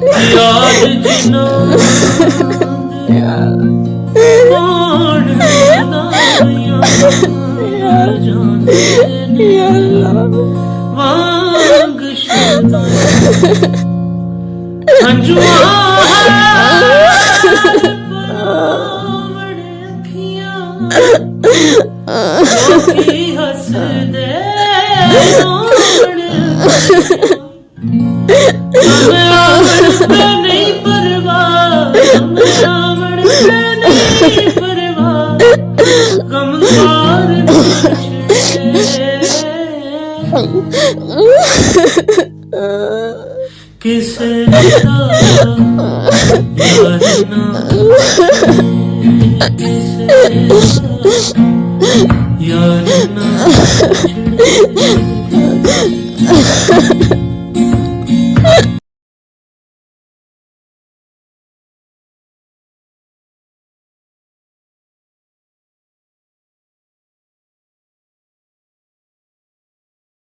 याद जिना कौन बनाया जाने वांग शुदा हंजुआ बड़े अखियां लोकी हंस दे नहीं परवाह नहीं परवाह गमखार किसे यार ना